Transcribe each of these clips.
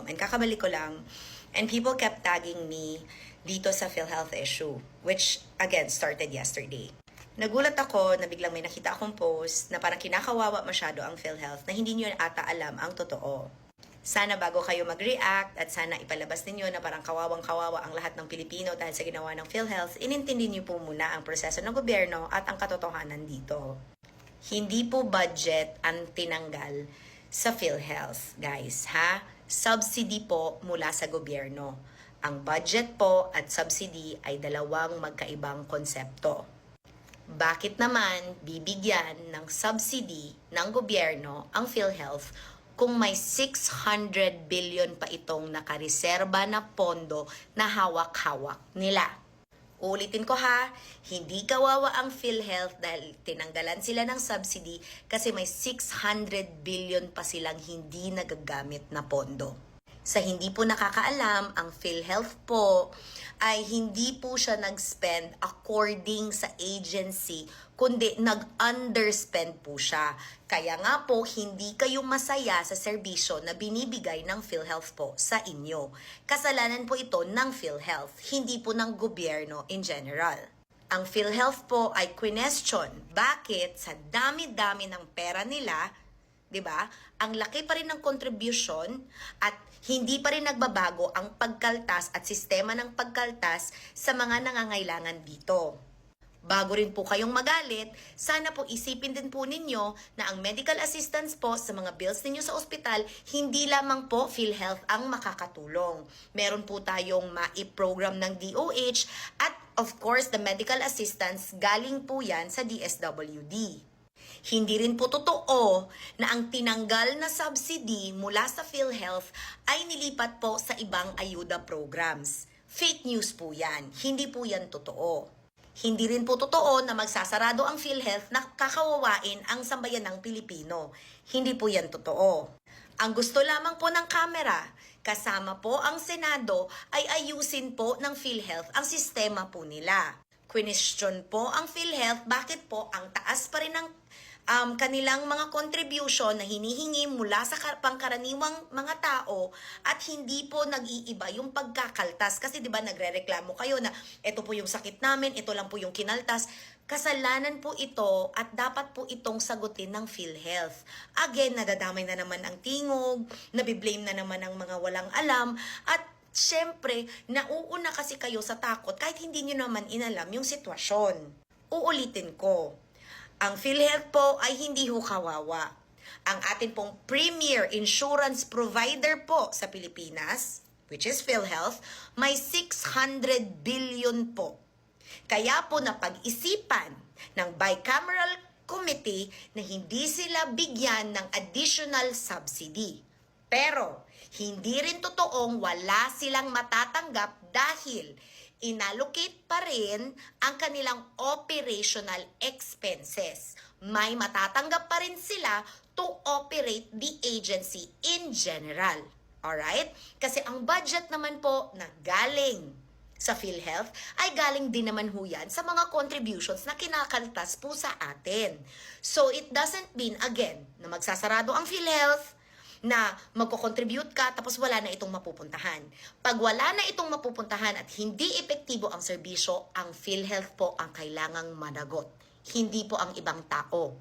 home and kakabalik ko lang and people kept tagging me dito sa PhilHealth issue, which again started yesterday. Nagulat ako na biglang may nakita akong post na parang kinakawawa masyado ang PhilHealth na hindi nyo ata alam ang totoo. Sana bago kayo mag-react at sana ipalabas ninyo na parang kawawang-kawawa ang lahat ng Pilipino dahil sa ginawa ng PhilHealth, inintindi niyo po muna ang proseso ng gobyerno at ang katotohanan dito. Hindi po budget ang tinanggal sa PhilHealth, guys, ha? Subsidy po mula sa gobyerno. Ang budget po at subsidy ay dalawang magkaibang konsepto. Bakit naman bibigyan ng subsidy ng gobyerno ang PhilHealth kung may 600 billion pa itong nakareserba na pondo na hawak-hawak nila? Ulitin ko ha, hindi kawawa ang PhilHealth dahil tinanggalan sila ng subsidy kasi may 600 billion pa silang hindi nagagamit na pondo. Sa hindi po nakakaalam, ang PhilHealth po ay hindi po siya nag-spend according sa agency, kundi nag-underspend po siya. Kaya nga po, hindi kayo masaya sa serbisyo na binibigay ng PhilHealth po sa inyo. Kasalanan po ito ng PhilHealth, hindi po ng gobyerno in general. Ang PhilHealth po ay question, bakit sa dami-dami ng pera nila, 'di ba? Ang laki pa rin ng contribution at hindi pa rin nagbabago ang pagkaltas at sistema ng pagkaltas sa mga nangangailangan dito. Bago rin po kayong magalit, sana po isipin din po ninyo na ang medical assistance po sa mga bills ninyo sa ospital, hindi lamang po PhilHealth ang makakatulong. Meron po tayong mai-program ng DOH at of course the medical assistance galing po yan sa DSWD. Hindi rin po totoo na ang tinanggal na subsidy mula sa PhilHealth ay nilipat po sa ibang ayuda programs. Fake news po yan. Hindi po yan totoo. Hindi rin po totoo na magsasarado ang PhilHealth na kakawawain ang sambayan ng Pilipino. Hindi po yan totoo. Ang gusto lamang po ng kamera, kasama po ang Senado, ay ayusin po ng PhilHealth ang sistema po nila. Question po ang PhilHealth, bakit po ang taas pa rin ng kanilang mga contribution na hinihingi mula sa pangkaraniwang mga tao at hindi po nag-iiba yung pagkakaltas. Kasi di ba nagrereklamo kayo na ito po yung sakit namin, ito lang po yung kinaltas. Kasalanan po ito at dapat po itong sagutin ng PhilHealth. Again, nadadamay na naman ang tingog, nabiblame na naman ang mga walang alam at syempre, nauuna kasi kayo sa takot kahit hindi nyo naman inalam yung sitwasyon. Uulitin ko. Ang PhilHealth po ay hindi ho kawawa. Ang atin pong premier insurance provider po sa Pilipinas, which is PhilHealth, may 600 billion po. Kaya po napag-isipan ng bicameral committee na hindi sila bigyan ng additional subsidy. Pero hindi rin totoong wala silang matatanggap dahil inallocate pa rin ang kanilang operational expenses. May matatanggap pa rin sila to operate the agency in general. Alright? Kasi ang budget naman po na galing sa PhilHealth ay galing din naman ho yan sa mga contributions na kinakaltas po sa atin. So it doesn't mean again na magsasarado ang PhilHealth, na magko-contribute ka tapos wala na itong mapupuntahan. Pag wala na itong mapupuntahan at hindi epektibo ang serbisyo, ang PhilHealth po ang kailangang managot. Hindi po ang ibang tao.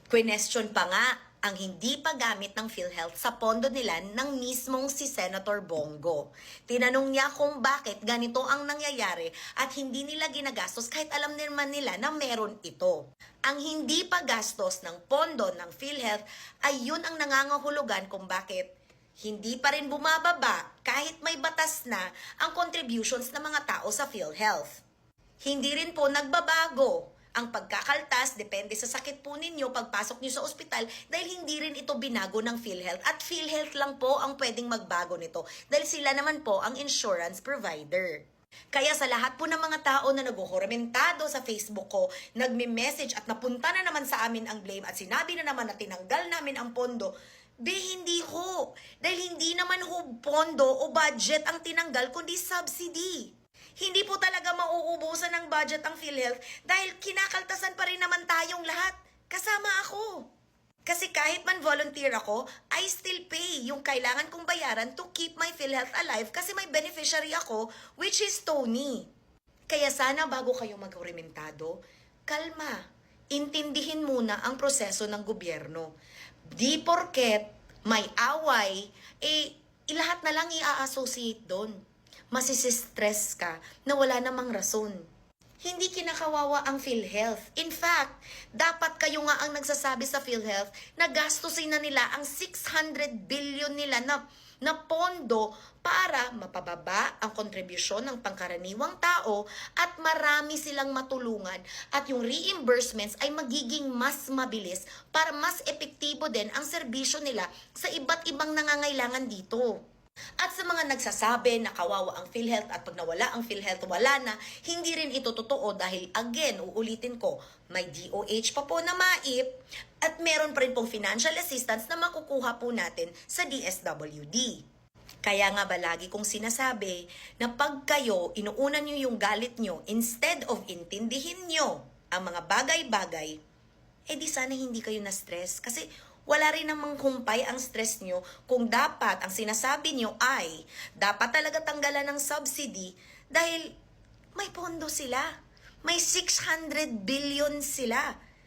Question pa nga ang hindi paggamit ng PhilHealth sa pondo nila ng mismong si Senator Bongo. Tinanong niya kung bakit ganito ang nangyayari at hindi nila ginagastos kahit alam naman nila na meron ito. Ang hindi paggastos ng pondo ng PhilHealth ay yun ang nangangahulugan kung bakit hindi pa rin bumababa kahit may batas na ang contributions ng mga tao sa PhilHealth. Hindi rin po nagbabago ang pagkakaltas, depende sa sakit po ninyo, pagpasok nyo sa ospital, dahil hindi rin ito binago ng PhilHealth. At PhilHealth lang po ang pwedeng magbago nito, dahil sila naman po ang insurance provider. Kaya sa lahat po ng mga tao na nagkuhuramentado sa Facebook ko, nagme-message at napunta na naman sa amin ang blame at sinabi na naman na tinanggal namin ang pondo, hindi ho. Dahil hindi naman ho pondo o budget ang tinanggal, kundi subsidy. Hindi po talaga mauubusan ng budget ang PhilHealth dahil kinakaltasan pa rin naman tayong lahat. Kasama ako. Kasi kahit man volunteer ako, I still pay yung kailangan kong bayaran to keep my PhilHealth alive kasi may beneficiary ako, which is Tony. Kaya sana bago kayo magrementado, kalma. Intindihin muna ang proseso ng gobyerno. Di porket may away, lahat na lang i-associate doon. Masisistress ka na wala namang rason. Hindi kinakawawa ang PhilHealth. In fact, dapat kayo nga ang nagsasabi sa PhilHealth na gastusin na nila ang 600 billion nila na pondo para mapababa ang kontribusyon ng pangkaraniwang tao at marami silang matulungan at yung reimbursements ay magiging mas mabilis para mas epektibo din ang serbisyo nila sa iba't ibang nangangailangan dito. At sa mga nagsasabi na kawawa ang PhilHealth at pag nawala ang PhilHealth, wala na, hindi rin ito totoo dahil again, uulitin ko, may DOH pa po na MAIP at meron pa rin pong financial assistance na makukuha po natin sa DSWD. Kaya nga ba lagi kong sinasabi na pag kayo, inuunan nyo yung galit nyo instead of intindihin nyo ang mga bagay-bagay, di sana hindi kayo na-stress kasi wala rin namang humpay ang stress nyo kung dapat ang sinasabi nyo ay dapat talaga tanggalan ng subsidy dahil may pondo sila. May 600 billion sila.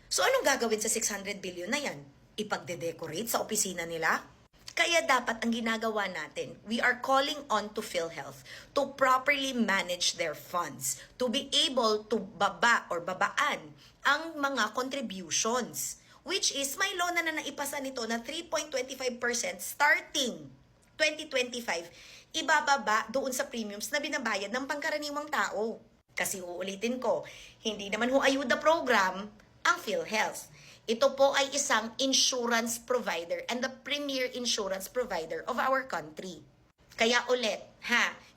So anong gagawin sa 600 billion na yan? Ipagde-decorate sa opisina nila? Kaya dapat ang ginagawa natin, we are calling on to PhilHealth to properly manage their funds, to be able to babaan ang mga contributions. Which is, may loan na naipasa nito na 3.25% starting 2025, ibababa doon sa premiums na binabayad ng pangkaraniwang tao. Kasi uulitin ko, hindi naman ho ayuda program ang PhilHealth. Ito po ay isang insurance provider and the premier insurance provider of our country. Kaya ulit,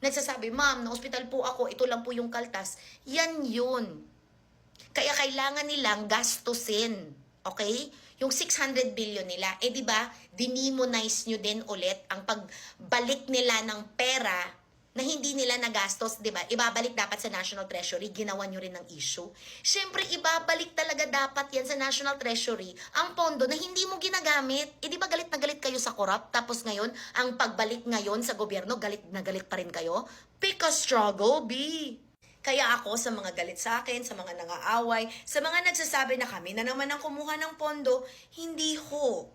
nagsasabi, ma'am, na hospital po ako, ito lang po yung kaltas. Yan yun. Kaya kailangan nilang gastusin. Okay? Yung 600 billion nila, di ba, dinimonize nyo din ulit ang pagbalik nila ng pera na hindi nila nagastos, di ba? Ibabalik dapat sa National Treasury, ginawa nyo rin ng issue. Siyempre, ibabalik talaga dapat yan sa National Treasury ang pondo na hindi mo ginagamit. Di ba galit na galit kayo sa corrupt? Tapos ngayon, ang pagbalik ngayon sa gobyerno, galit na galit pa rin kayo? Pick a struggle, B. Kaya ako sa mga galit sa akin, sa mga nangaaway, sa mga nagsasabi na kami na naman ang kumuha ng pondo, hindi ho.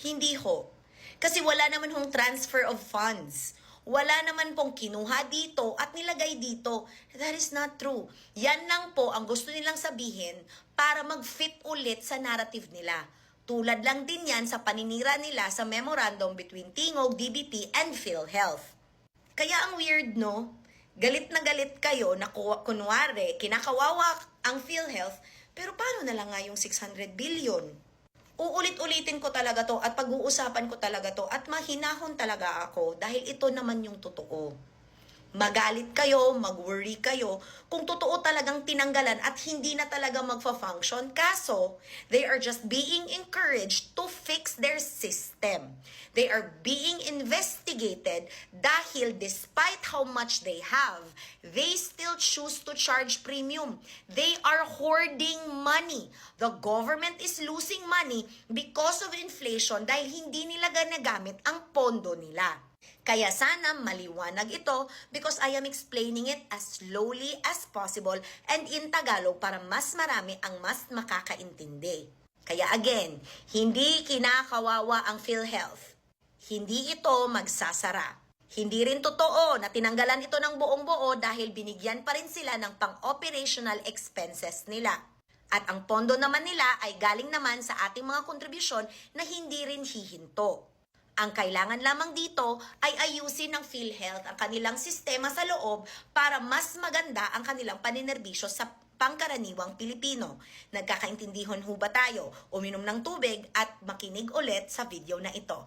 Hindi ho. Kasi wala naman hong transfer of funds. Wala naman pong kinuha dito at nilagay dito. That is not true. Yan lang po ang gusto nilang sabihin para mag-fit ulit sa narrative nila. Tulad lang din yan sa paninira nila sa memorandum between Tingog, DBP, and PhilHealth. Kaya ang weird, no? Galit na galit kayo na kunwari, kinakawawa ang PhilHealth, pero paano na lang nga yung 600 billion? Uulit-ulitin ko talaga to at pag-uusapan ko talaga to at mahinahon talaga ako dahil ito naman yung totoo. Magalit kayo, mag-worry kayo kung totoo talagang tinanggalan at hindi na talaga magfa-function. Kaso, they are just being encouraged to fix their system. They are being investigated dahil despite how much they have, they still choose to charge premium. They are hoarding money. The government is losing money because of inflation dahil hindi nila ginagamit ang pondo nila. Kaya sana maliwanag ito because I am explaining it as slowly as possible and in Tagalog para mas marami ang mas makakaintindi. Kaya again, hindi kinakawawa ang PhilHealth. Hindi ito magsasara. Hindi rin totoo na tinanggalan ito ng buong-buo dahil binigyan pa rin sila ng pang-operational expenses nila. At ang pondo naman nila ay galing naman sa ating mga kontribusyon na hindi rin hihinto. Ang kailangan lamang dito ay ayusin ng PhilHealth ang kanilang sistema sa loob para mas maganda ang kanilang paninerbisyo sa pangkaraniwang Pilipino. Nagkakaintindihon ho ba tayo? Uminom ng tubig at makinig ulit sa video na ito.